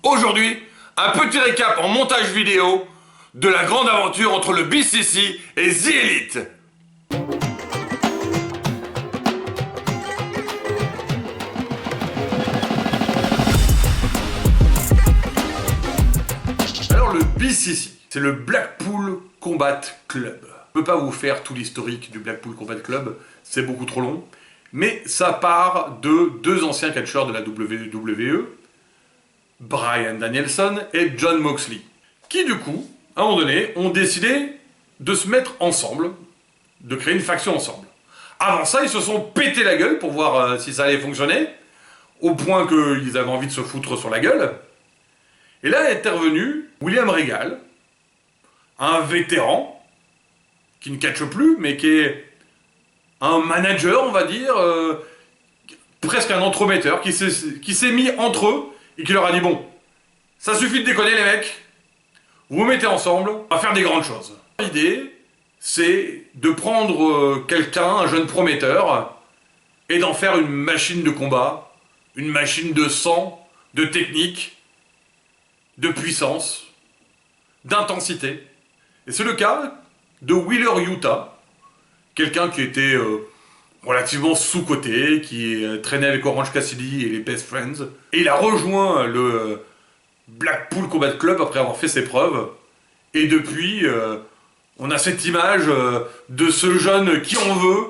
Aujourd'hui, un petit récap en montage vidéo de la grande aventure entre le BCC et The Elite. Alors le BCC, c'est le Blackpool Combat Club. Je ne peux pas vous faire tout l'historique du Blackpool Combat Club, c'est beaucoup trop long. Mais ça part de deux anciens catcheurs de la WWE, Bryan Danielson et Jon Moxley, qui du coup, à un moment donné, ont décidé de se mettre ensemble, de créer une faction ensemble. Avant ça, ils se sont pété la gueule pour voir si ça allait fonctionner, au point qu'ils avaient envie de se foutre sur la gueule. Et là est intervenu William Regal, un vétéran, qui ne catche plus, mais qui est un manager, on va dire, presque un entremetteur, qui s'est mis entre eux, et qui leur a dit, bon, ça suffit de déconner les mecs, vous vous mettez ensemble, on va faire des grandes choses. L'idée, c'est de prendre quelqu'un, un jeune prometteur, et d'en faire une machine de combat, une machine de sang, de technique, de puissance, d'intensité. Et c'est le cas de Wheeler Yuta, quelqu'un qui était relativement sous-coté, qui traînait avec Orange Cassidy et les Best Friends. Et il a rejoint le Blackpool Combat Club après avoir fait ses preuves. Et depuis, on a cette image de ce jeune qui en veut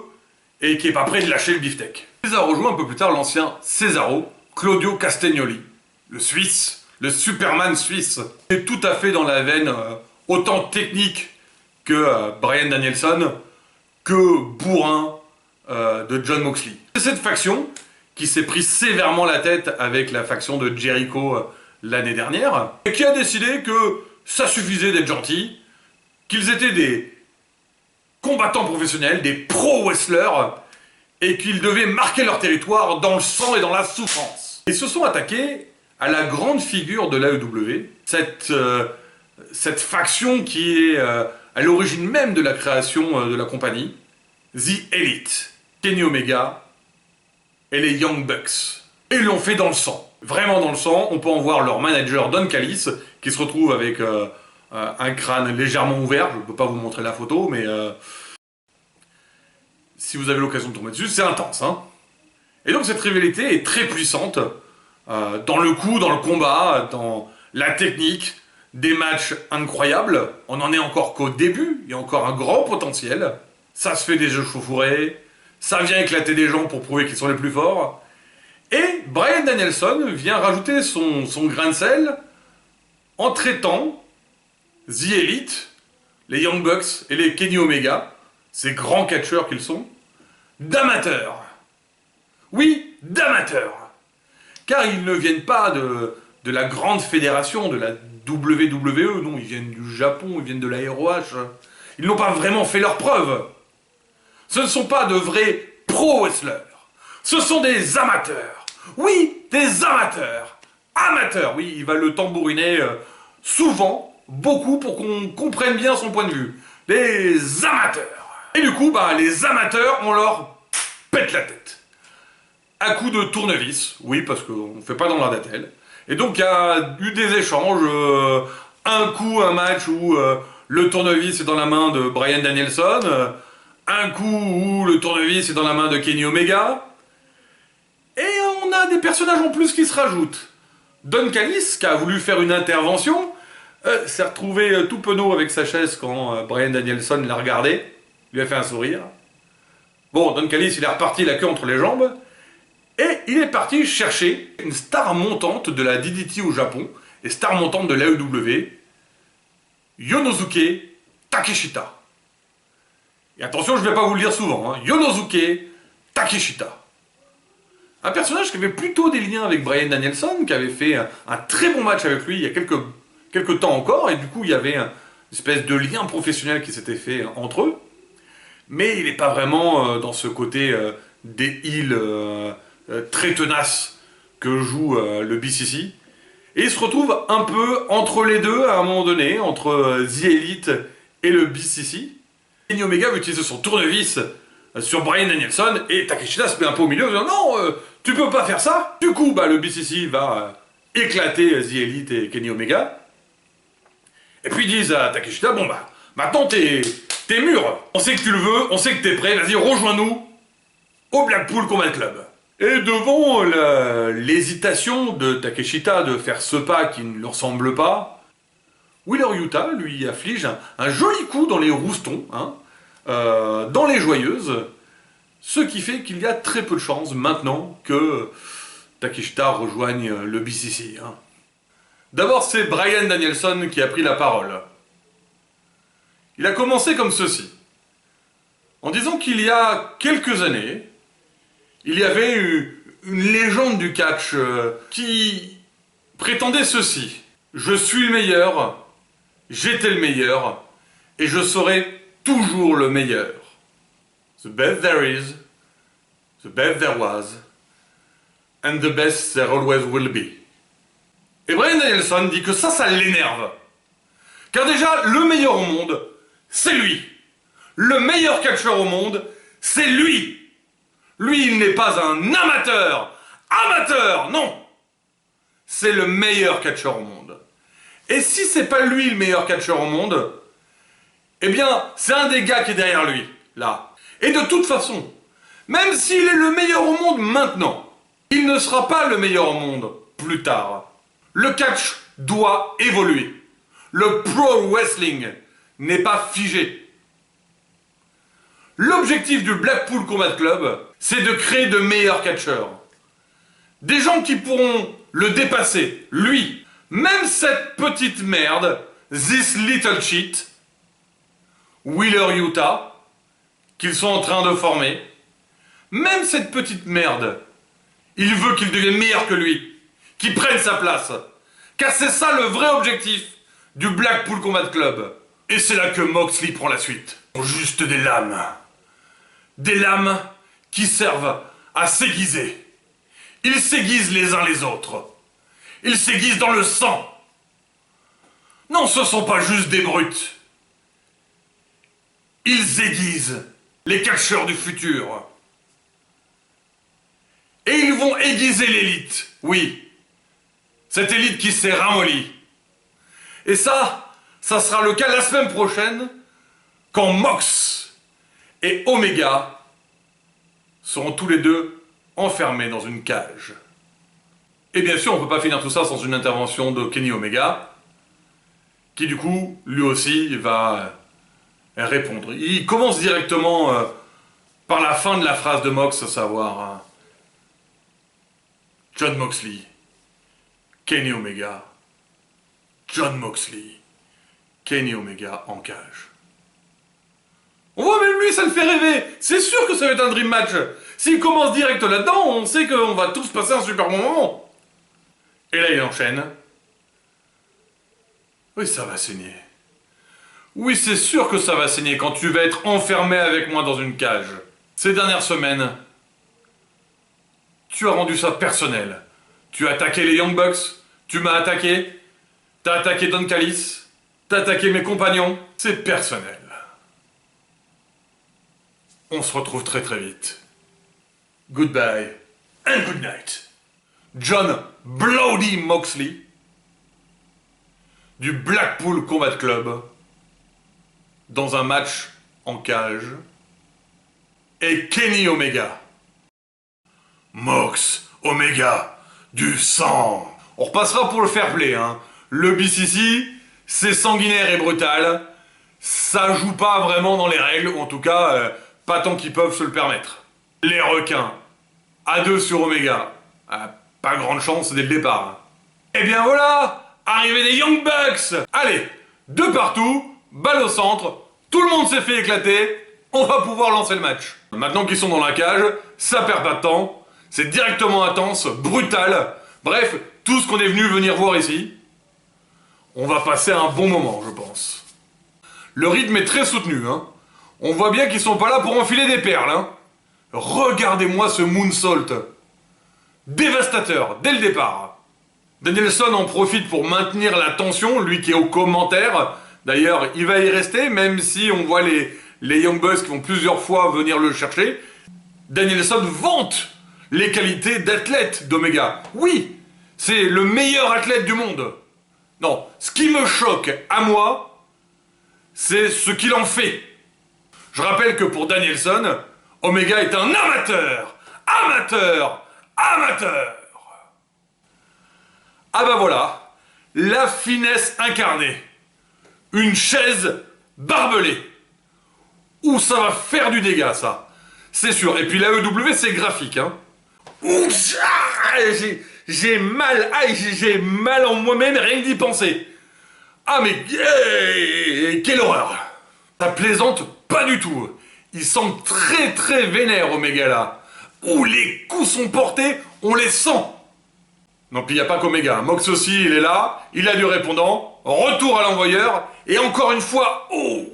et qui est pas prêt de lâcher le beefsteak. Il a rejoint un peu plus tard l'ancien Cesaro, Claudio Castagnoli, le Suisse, le Superman suisse. Il est tout à fait dans la veine autant technique que Bryan Danielson, que bourrin de Jon Moxley. C'est cette faction qui s'est pris sévèrement la tête avec la faction de Jericho l'année dernière, et qui a décidé que ça suffisait d'être gentil, qu'ils étaient des combattants professionnels, des pro-wrestlers, et qu'ils devaient marquer leur territoire dans le sang et dans la souffrance. Ils se sont attaqués à la grande figure de l'AEW, cette faction qui est à l'origine même de la création de la compagnie, The Elite, Kenny Omega et les Young Bucks. Et ils l'ont fait dans le sang. Vraiment dans le sang. On peut en voir leur manager Don Callis, qui se retrouve avec un crâne légèrement ouvert. Je ne peux pas vous montrer la photo, mais si vous avez l'occasion de tomber dessus, c'est intense. Hein. Et donc cette rivalité est très puissante dans le coup, dans le combat, dans la technique, des matchs incroyables. On n'en est encore qu'au début, il y a encore un grand potentiel. Ça se fait des jeux chauffourés, ça vient éclater des gens pour prouver qu'ils sont les plus forts. Et Bryan Danielson vient rajouter son grain de sel en traitant The Elite, les Young Bucks et les Kenny Omega, ces grands catcheurs qu'ils sont, d'amateurs. Oui, d'amateurs. Car ils ne viennent pas de la grande fédération, de la WWE, non, ils viennent du Japon, ils viennent de la ROH. Ils n'ont pas vraiment fait leurs preuves. Ce ne sont pas de vrais pro-wrestlers. Ce sont des amateurs. Oui, des amateurs. Amateurs, oui, il va le tambouriner souvent, beaucoup, pour qu'on comprenne bien son point de vue. Les amateurs. Et du coup, les amateurs, on leur pète la tête. À coup de tournevis, oui, parce qu'on ne fait pas dans la datelle. Et donc, il y a eu des échanges. Un coup, un match où le tournevis est dans la main de Bryan Danielson. Un coup où le tournevis est dans la main de Kenny Omega. Et on a des personnages en plus qui se rajoutent. Don Callis, qui a voulu faire une intervention, s'est retrouvé tout penaud avec sa chaise quand Bryan Danielson l'a regardé. Lui a fait un sourire. Bon, Don Callis, il est reparti la queue entre les jambes. Et il est parti chercher une star montante de la DDT au Japon, et star montante de l'AEW, Yonosuke Takeshita. Et attention, je ne vais pas vous le dire souvent, hein. Yonosuke Takeshita. Un personnage qui avait plutôt des liens avec Bryan Danielson, qui avait fait un très bon match avec lui il y a quelques temps encore, et du coup il y avait une espèce de lien professionnel qui s'était fait entre eux. Mais il n'est pas vraiment dans ce côté des heels très tenaces que joue le BCC. Et il se retrouve un peu entre les deux à un moment donné, entre The Elite et le BCC. Kenny Omega va utiliser son tournevis sur Bryan Danielson et Takeshita se met un peu au milieu en disant non, tu peux pas faire ça. Du coup, le BCC va éclater The Elite et Kenny Omega. Et puis ils disent à Takeshita, bon bah, maintenant t'es mûr, on sait que tu le veux, on sait que t'es prêt, vas-y rejoins-nous au Blackpool Combat Club. Et devant l'hésitation de Takeshita de faire ce pas qui ne lui ressemble pas, Wheeler Yuta lui afflige un joli coup dans les roustons, hein, dans les joyeuses, ce qui fait qu'il y a très peu de chances maintenant que Takeshita rejoigne le BCC. Hein. D'abord, c'est Bryan Danielson qui a pris la parole. Il a commencé comme ceci, en disant qu'il y a quelques années, il y avait une légende du catch qui prétendait ceci. Je suis le meilleur, j'étais le meilleur, et je serai toujours le meilleur. The best there is, the best there was, and the best there always will be. Et Bryan Danielson dit que ça l'énerve. Car déjà, le meilleur au monde, c'est lui. Le meilleur catcheur au monde, c'est lui. Lui, il n'est pas un amateur. Amateur, non. C'est le meilleur catcheur au monde. Et si c'est pas lui le meilleur catcheur au monde, eh bien, c'est un des gars qui est derrière lui, là. Et de toute façon, même s'il est le meilleur au monde maintenant, il ne sera pas le meilleur au monde plus tard. Le catch doit évoluer. Le pro wrestling n'est pas figé. L'objectif du Blackpool Combat Club, c'est de créer de meilleurs catcheurs. Des gens qui pourront le dépasser, lui. Même cette petite merde, this little shit, Wheeler Yuta, qu'ils sont en train de former, même cette petite merde, il veut qu'il devienne meilleur que lui, qu'il prenne sa place. Car c'est ça le vrai objectif du Blackpool Combat Club. Et c'est là que Moxley prend la suite. Juste des lames. Des lames qui servent à s'aiguiser. Ils s'aiguisent les uns les autres. Ils s'aiguisent dans le sang. Non, ce sont pas juste des brutes. Ils aiguisent les catcheurs du futur. Et ils vont aiguiser l'élite, oui. Cette élite qui s'est ramollie. Et ça sera le cas la semaine prochaine, quand Mox et Omega seront tous les deux enfermés dans une cage. Et bien sûr, on ne peut pas finir tout ça sans une intervention de Kenny Omega, qui du coup, lui aussi, va répondre. Il commence directement par la fin de la phrase de Mox, à savoir Jon Moxley, Kenny Omega, Jon Moxley, Kenny Omega en cage. On voit même lui, ça le fait rêver. C'est sûr que ça va être un dream match. S'il commence direct là-dedans, on sait qu'on va tous passer un super bon moment. Et là, il enchaîne. Oui, ça va saigner. Oui, c'est sûr que ça va saigner quand tu vas être enfermé avec moi dans une cage. Ces dernières semaines, tu as rendu ça personnel. Tu as attaqué les Young Bucks, tu m'as attaqué, t'as attaqué Don Callis, t'as attaqué mes compagnons. C'est personnel. On se retrouve très très vite. Goodbye and good night. Jon Bloody Moxley du Blackpool Combat Club dans un match en cage et Kenny Omega. Mox, Omega, du sang. On repassera pour le fair play, hein. Le BCC, c'est sanguinaire et brutal. Ça joue pas vraiment dans les règles, ou en tout cas, pas tant qu'ils peuvent se le permettre. Les requins, à 2 sur Omega. Pas grande chance dès le départ. Et bien voilà, arrivée des Young Bucks. Allez, de partout, balle au centre, tout le monde s'est fait éclater, on va pouvoir lancer le match. Maintenant qu'ils sont dans la cage, ça perd pas de temps, c'est directement intense, brutal, bref, tout ce qu'on est venu venir voir ici. On va passer un bon moment, je pense. Le rythme est très soutenu, hein. On voit bien qu'ils sont pas là pour enfiler des perles, hein. Regardez-moi ce moonsault. Dévastateur, dès le départ. Danielson en profite pour maintenir la tension, lui qui est au commentaire. D'ailleurs, il va y rester, même si on voit les Young Bucks qui vont plusieurs fois venir le chercher. Danielson vante les qualités d'athlète d'Omega. Oui, c'est le meilleur athlète du monde. Non, ce qui me choque à moi, c'est ce qu'il en fait. Je rappelle que pour Danielson, Omega est un amateur. Amateur. Amateur. Ah bah voilà, la finesse incarnée. Une chaise barbelée. Ouh, ça va faire du dégât, ça. C'est sûr. Et puis la EW, c'est graphique, hein. Ouh, j'ai mal. Aïe, j'ai mal en moi-même, rien que d'y penser. Ah, mais quelle horreur. Ça plaisante pas du tout. Il semble très très vénère, Omega, là. Ouh, les coups sont portés, on les sent. Non, puis il n'y a pas qu'Omega. Mox aussi, il est là, il a du répondant, retour à l'envoyeur, et encore une fois, oh,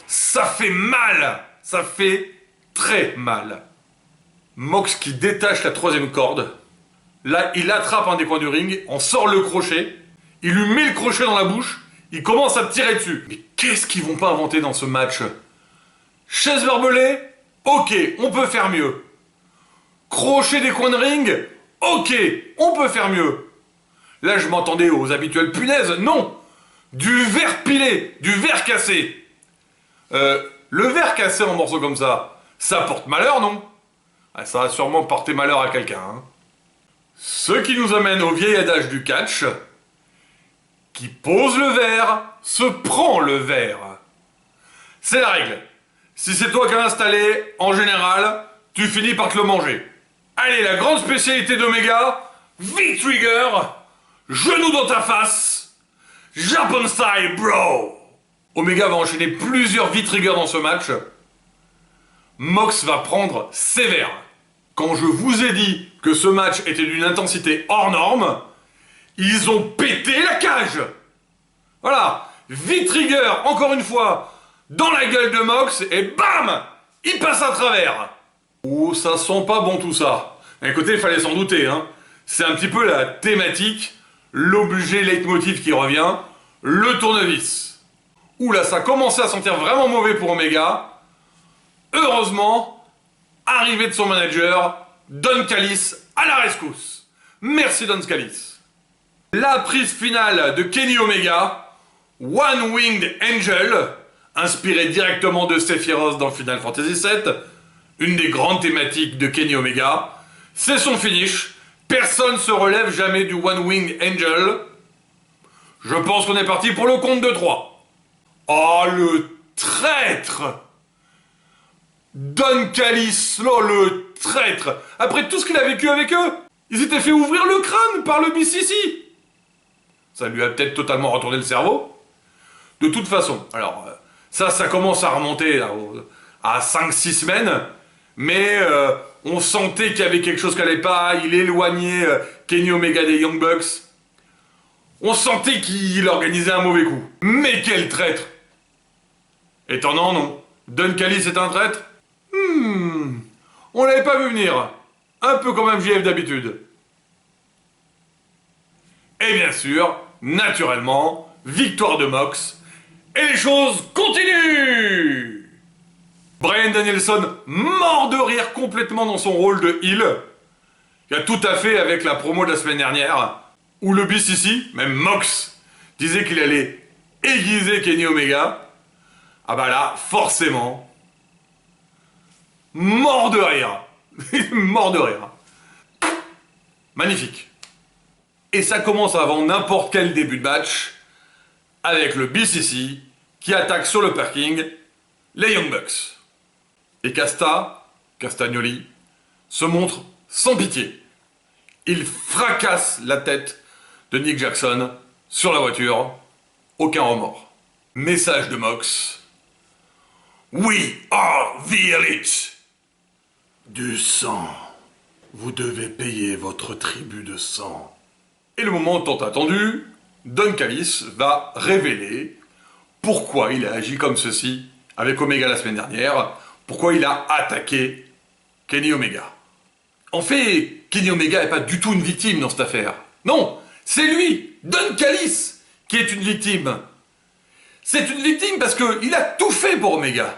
ça fait mal. Ça fait très mal. Mox qui détache la troisième corde. Là, il attrape un des coins du ring, on sort le crochet, il lui met le crochet dans la bouche, il commence à tirer dessus. Mais qu'est-ce qu'ils vont pas inventer dans ce match? Chaise barbelée? Ok, on peut faire mieux. Crochet des coins de ring? Ok, on peut faire mieux. Là, je m'entendais aux habituelles punaises. Non! Du verre pilé, du verre cassé. Le verre cassé en morceaux comme ça porte malheur, non? Ça va sûrement porter malheur à quelqu'un. Hein. Ce qui nous amène au vieil adage du catch. Qui pose le verre, se prend le verre. C'est la règle. Si c'est toi qui l'as installé, en général, tu finis par te le manger. Allez, la grande spécialité d'Omega, V-Trigger, genou dans ta face, Japan style, bro. Omega va enchaîner plusieurs V-Trigger dans ce match. Mox va prendre sévère. Quand je vous ai dit que ce match était d'une intensité hors norme, ils ont pété la cage. Voilà, V-Trigger, encore une fois, dans la gueule de Mox, et bam, il passe à travers. Oh, ça sent pas bon tout ça. Écoutez, il fallait s'en douter, hein. C'est un petit peu la thématique, l'objet leitmotiv qui revient, le tournevis. Ouh là, ça commençait à sentir vraiment mauvais pour Omega. Heureusement, arrivée de son manager, Don Callis à la rescousse. Merci Don Callis. La prise finale de Kenny Omega, One Winged Angel, inspiré directement de Sephiroth dans Final Fantasy VII, une des grandes thématiques de Kenny Omega. C'est son finish. Personne se relève jamais du One Winged Angel. Je pense qu'on est parti pour le compte de 3. Oh, le traître! Don Callis, oh, le traître! Après tout ce qu'il a vécu avec eux, ils s'étaient fait ouvrir le crâne par le BCC. Ça lui a peut-être totalement retourné le cerveau. De toute façon, alors, ça commence à remonter là, à 5-6 semaines, mais on sentait qu'il y avait quelque chose qui n'allait pas, il éloignait Kenny Omega des Young Bucks. On sentait qu'il organisait un mauvais coup. Mais quel traître! Étonnant, non? Don Callis est un traître? On l'avait pas vu venir. Un peu comme MJF d'habitude. Et bien sûr, naturellement, victoire de Mox. Et les choses continuent! Bryan Danielson, mort de rire complètement dans son rôle de heel, qui a tout à fait avec la promo de la semaine dernière, où le BCC, même Mox, disait qu'il allait aiguiser Kenny Omega. Ah bah là, forcément, mort de rire. Mort de rire. Magnifique. Et ça commence avant n'importe quel début de match, avec le BCC qui attaque sur le parking les Young Bucks. Et Castagnoli, se montre sans pitié. Il fracasse la tête de Nick Jackson sur la voiture. Aucun remords. Message de Mox. We are the elite. Du sang. Vous devez payer votre tribut de sang. Et le moment tant attendu, Don Callis va révéler pourquoi il a agi comme ceci avec Omega la semaine dernière, pourquoi il a attaqué Kenny Omega. En fait, Kenny Omega n'est pas du tout une victime dans cette affaire. Non, c'est lui, Don Callis, qui est une victime. C'est une victime parce qu'il a tout fait pour Omega.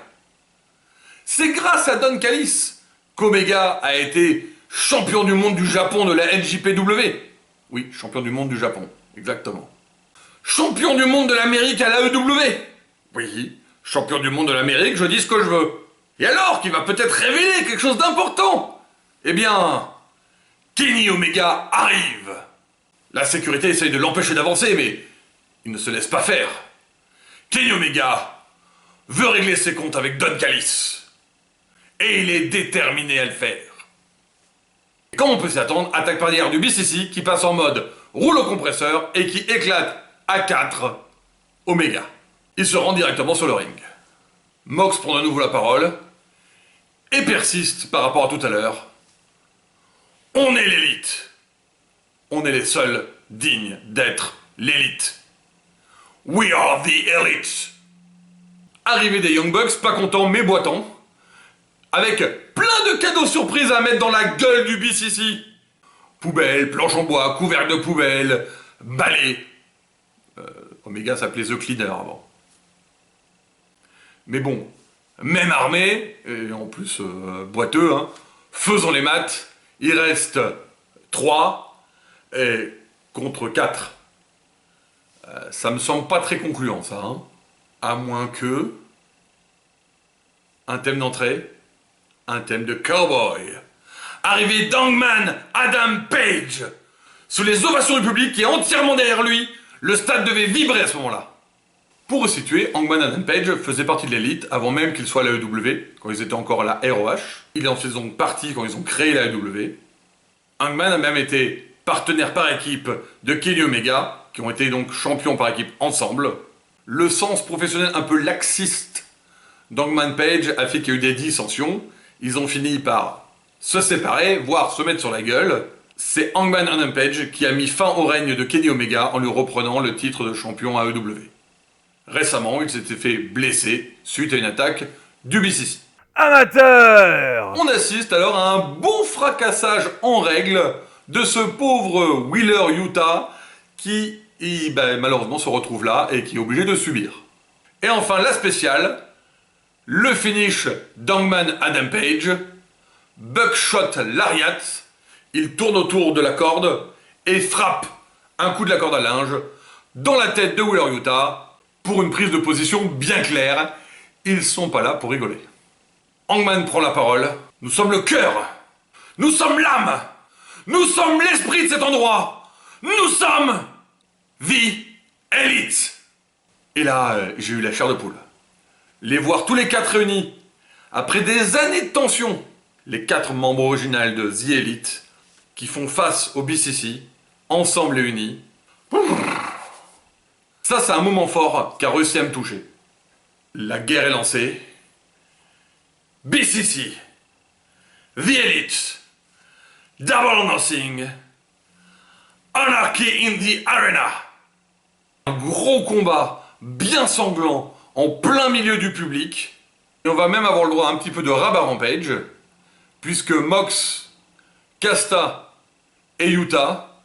C'est grâce à Don Callis qu'Omega a été champion du monde du Japon de la NJPW. Oui, champion du monde du Japon, exactement. Champion du monde de l'Amérique à l'AEW. Oui, champion du monde de l'Amérique, je dis ce que je veux. Et alors, qui va peut-être révéler quelque chose d'important? Eh bien, Kenny Omega arrive. La sécurité essaye de l'empêcher d'avancer, mais il ne se laisse pas faire. Kenny Omega veut régler ses comptes avec Don Callis. Et il est déterminé à le faire. Et comme on peut s'y attendre, attaque particulière du BCC qui passe en mode rouleau compresseur et qui éclate à 4 Omega. Il se rend directement sur le ring. Mox prend de nouveau la parole et persiste par rapport à tout à l'heure. On est l'élite. On est les seuls dignes d'être l'élite. We are the elite. Arrivée des Young Bucks, pas contents mais boitants, avec plein de cadeaux surprises à mettre dans la gueule du BCC. Poubelle, planche en bois, couvercle de poubelle, balai. Omega s'appelait The Cleaner avant. Mais bon, même armé, et en plus boiteux, hein, faisons les maths, il reste 3 et contre 4. Ça me semble pas très concluant ça, hein. À moins que... Un thème d'entrée, un thème de cowboy. Arrivé d'Hangman Adam Page. Sous les ovations du public qui est entièrement derrière lui, le stade devait vibrer à ce moment-là. Pour resituer, Hangman Adam Page faisait partie de l'élite avant même qu'il soit à l'AEW, quand ils étaient encore à la ROH. Il en faisait donc partie quand ils ont créé l'AEW. Hangman a même été partenaire par équipe de Kenny Omega, qui ont été donc champions par équipe ensemble. Le sens professionnel un peu laxiste d'Hangman Page a fait qu'il y a eu des dissensions. Ils ont fini par se séparer, voire se mettre sur la gueule. C'est Hangman Adam Page qui a mis fin au règne de Kenny Omega en lui reprenant le titre de champion AEW. Récemment, il s'était fait blesser suite à une attaque du BCC. Amateur! On assiste alors à un bon fracassage en règle de ce pauvre Wheeler Yuta qui, malheureusement, se retrouve là et qui est obligé de subir. Et enfin, la spéciale, le finish d'Hangman Adam Page, Buckshot Lariat, il tourne autour de la corde et frappe un coup de la corde à linge dans la tête de Wheeler Yuta pour une prise de position bien claire. Ils sont pas là pour rigoler. Hangman prend la parole. Nous sommes le cœur. Nous sommes l'âme. Nous sommes l'esprit de cet endroit. Nous sommes The Elite. Et là, j'ai eu la chair de poule. Les voir tous les 4 réunis, après des années de tension, les 4 membres originaux de The Elite, qui font face au BCC, ensemble et unis. Ça, c'est un moment fort qui a réussi à me toucher. La guerre est lancée. BCC, The Elite, Double or Nothing, Anarchy in the Arena. Un gros combat bien sanglant en plein milieu du public. Et on va même avoir le droit à un petit peu de Rabat Rampage, puisque Mox, Casta et Yuta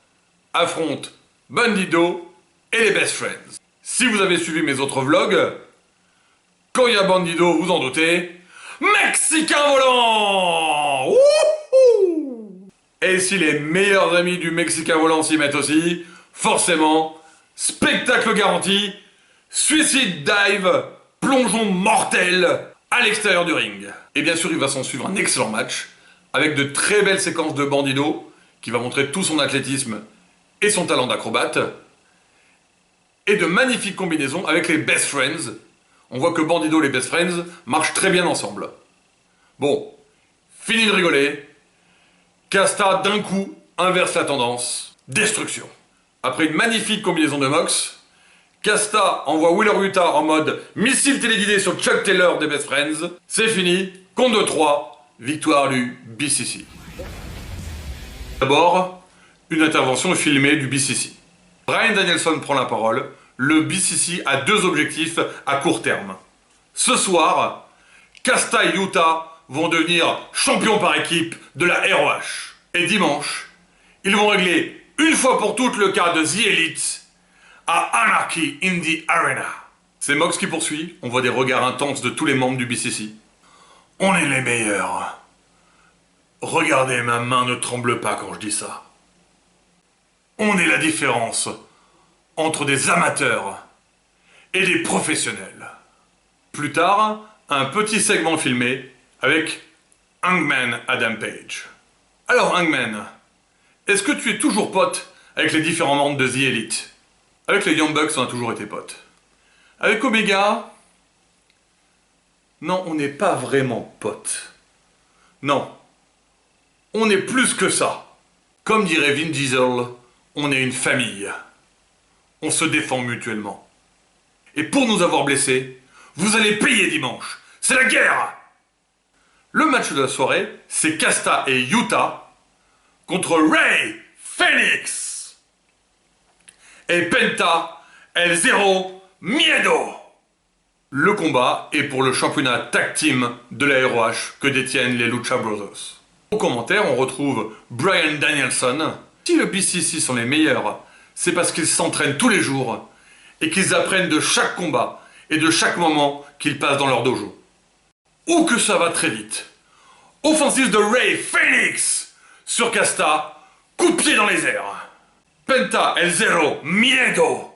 affrontent Bandido et les Best Friends. Si vous avez suivi mes autres vlogs, quand il y a Bandido, vous en doutez, Mexicain volant! Wouhou! Et si les meilleurs amis du Mexicain volant s'y mettent aussi, forcément, spectacle garanti, suicide dive, plongeon mortel à l'extérieur du ring. Et bien sûr, il va s'en suivre un excellent match, avec de très belles séquences de Bandido, qui va montrer tout son athlétisme et son talent d'acrobate, et de magnifiques combinaisons avec les Best Friends. On voit que Bandido et les Best Friends marchent très bien ensemble. Bon, fini de rigoler. Casta, d'un coup, inverse la tendance. Destruction. Après une magnifique combinaison de Mox, Casta envoie Wheeler Yuta en mode missile téléguidé sur Chuck Taylor des Best Friends. C'est fini. Compte de 3. Victoire du BCC. D'abord, une intervention filmée du BCC. Bryan Danielson prend la parole. Le BCC a 2 objectifs à court terme. Ce soir, Casta et Yuta vont devenir champions par équipe de la ROH. Et dimanche, ils vont régler une fois pour toutes le cas de The Elite à Anarchy in the Arena. C'est Mox qui poursuit. On voit des regards intenses de tous les membres du BCC. On est les meilleurs. Regardez, ma main ne tremble pas quand je dis ça. On est la différence entre des amateurs et des professionnels. Plus tard, un petit segment filmé avec Hangman Adam Page. Alors Hangman, est-ce que tu es toujours pote avec les différents membres de The Elite? Avec les Young Bucks, on a toujours été potes. Avec Omega, non, on n'est pas vraiment potes. Non, on est plus que ça. Comme dirait Vin Diesel, on est une famille. On se défend mutuellement. Et pour nous avoir blessés, vous allez payer dimanche. C'est la guerre! Le match de la soirée, c'est Kasta et Yuta contre Rey Fénix et Penta El Zero Miedo. Le combat est pour le championnat tag team de la ROH que détiennent les Lucha Brothers. Au commentaire, on retrouve Bryan Danielson. Si le BCC sont les meilleurs, c'est parce qu'ils s'entraînent tous les jours et qu'ils apprennent de chaque combat et de chaque moment qu'ils passent dans leur dojo. Ou que ça va très vite. Offensive de Rey Fénix sur Kasta, coup de pied dans les airs. Penta El Zero Miedo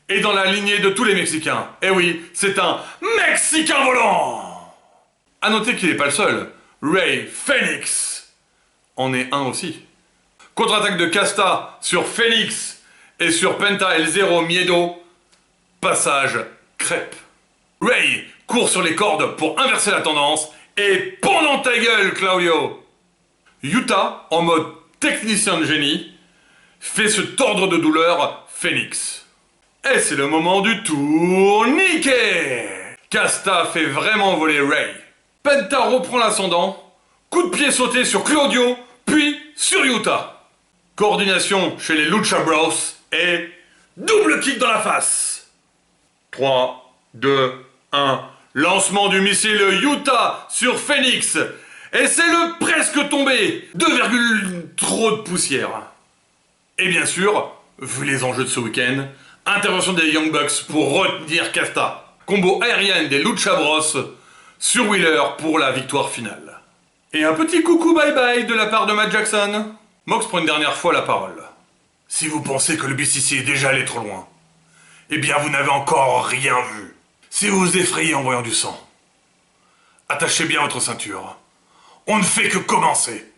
est dans la lignée de tous les Mexicains. Eh oui, c'est un Mexicain volant. A noter qu'il n'est pas le seul. Rey Fénix en est un aussi. Contre-attaque de Kasta sur Fénix et sur Penta El Zero Miedo. Passage crêpe. Rey court sur les cordes pour inverser la tendance et pendant ta gueule, Claudio. Yuta, en mode technicien de génie, fait se tordre de douleur Fénix. Et c'est le moment du tourniquet. Kasta fait vraiment voler Rey. Penta reprend l'ascendant, coup de pied sauté sur Claudio, puis sur Yuta. Coordination chez les Lucha Bros et double kick dans la face. 3, 2, 1, lancement du missile Yuta sur Fénix. Et c'est le presque tombé. 2, trop de poussière. Et bien sûr, vu les enjeux de ce week-end, intervention des Young Bucks pour retenir Kasta. Combo aérienne des Lucha Bros sur Wheeler pour la victoire finale. Et un petit coucou bye bye de la part de Matt Jackson. Mox prend une dernière fois la parole. Si vous pensez que le BCC est déjà allé trop loin, eh bien vous n'avez encore rien vu. Si vous vous effrayez en voyant du sang, attachez bien votre ceinture. On ne fait que commencer.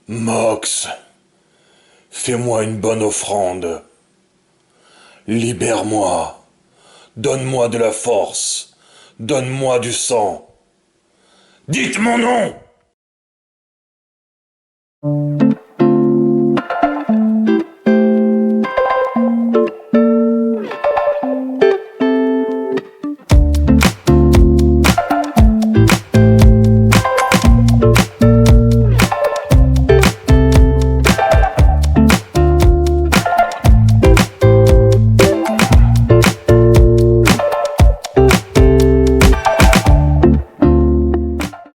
Mox, fais-moi une bonne offrande. Libère-moi. Donne-moi de la force. Donne-moi du sang. Dites mon nom!